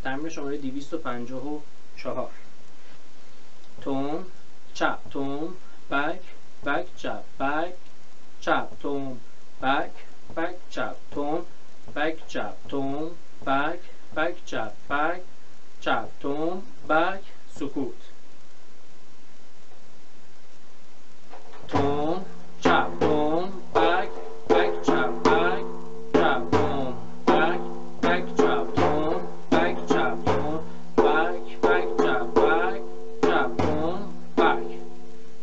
تمرین شماره 254. توم چپ توم بک بک چپ بک چپ توم بک بک چپ توم بک چپ توم بک بک چپ بک چپ توم بک سکوت. توم چپ توم بک بک چپ بک چپ توم بک بک چپ توم بک چپ توم بک بک چپ بک چپ توم بک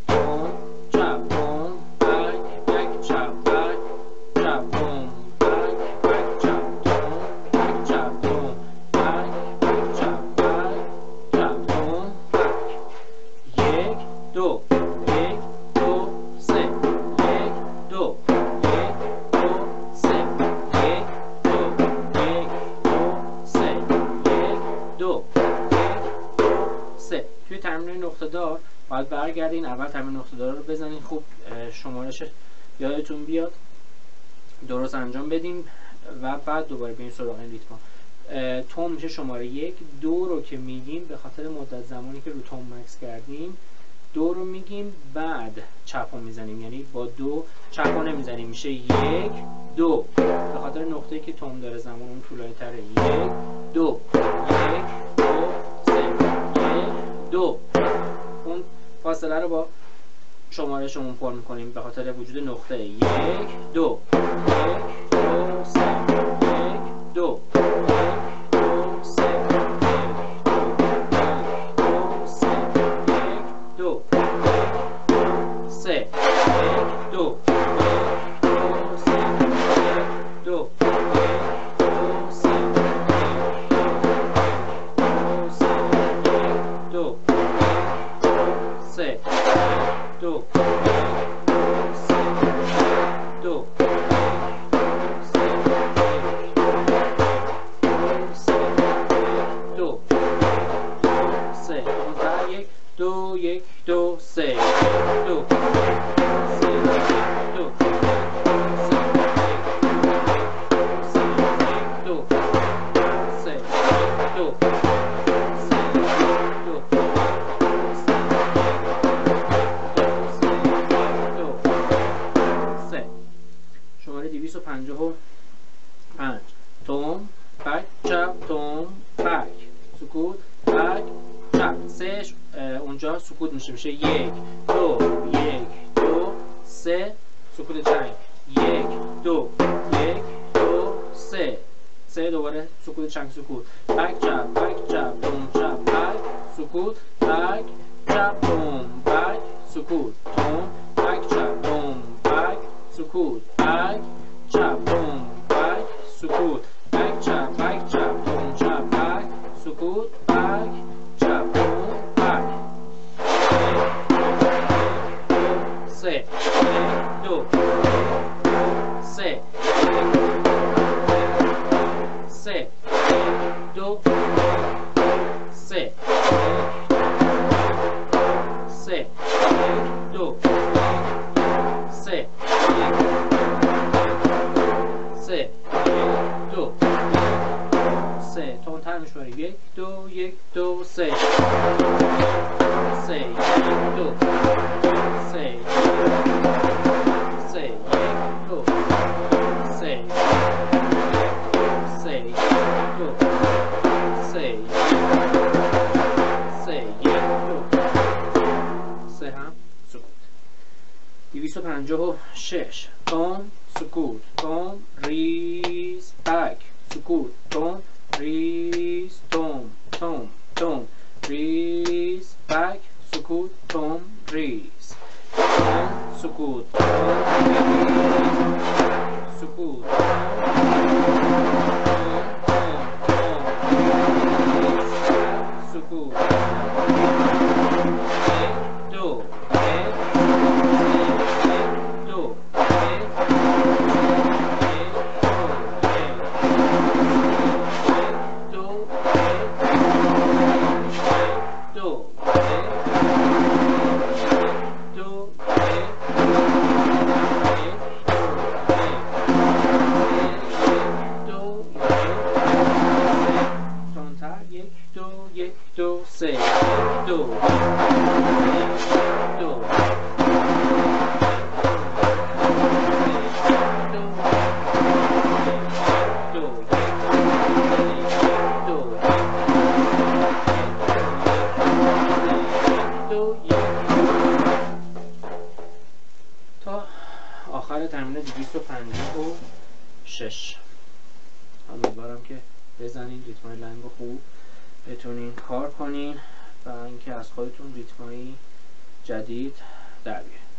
توم چپ توم بک بک چپ بک چپ توم بک بک چپ توم بک چپ توم بک بک چپ بک چپ توم بک. یک دو یک دو سه یک دو یک دو سه یک دو یک دو سه یک دو یک دو سه. توی تمرین نقطه دار باید برگردین اول تمرین نقطه دار رو بزنین، خوب شمارش یادتون بیاد، درست انجام بدین و بعد دوباره بریم سراغ این ریتم. توم میشه شماره یک. دو رو که میگیم به خاطر مدت زمانی که رو توم مکس کردیم دو رو میگیم بعد چپ رو میزنیم، یعنی با دو چپ رو نمیزنیم، میشه یک دو به خاطر نقطه‌ای که توم داره زمان اون طولانی تره. یک دو یک دو سه یک دو. اون فاصله رو با شمارشمون پر میکنیم به خاطر وجود نقطه. یک دو یک دو سه یک دو یک دو سه یک دو سه یک دو سه یک دو سه یک دو سه دو سه دو دو دو سه یک دو یک دو سه دو سه دو دو سه دو شماره 255. توم بک چپ توم بک سکوت بک چپ. سه اونجا سکوت میشه یک دو یک دو سه سکوت چنگ. یک دو یک دو سه سه دوباره سکوت چنگ سکوت. بک چپ توم چپ بک سکوت بک چپ توم بک سکوت توم بک چپ توم بک سکوت بک چپ توم بک سکوت بک چپ توم چپ بک سکوت بک چپ توم بک. سه دو سه سه دو سه سه دو سه سه دو سه. تندتر میشوره. یک دو یک دو سه سه یک دو سه سه یک دو سه سه یک دو سه سه یک دو سه هم سکوت. 256. توم سکوت توم ریز بک سکوت توم ریز توم توم توم ریز بک سکوت توم ریز توم سکوت توم ریز سکوت سکوت. یک دو یک دو یک تمرین 256. امیدوارم که بزنین ریتمای لنگ رو خوب بتونین کار کنین و اینکه از خودتون ریتمایی جدید در بیارین.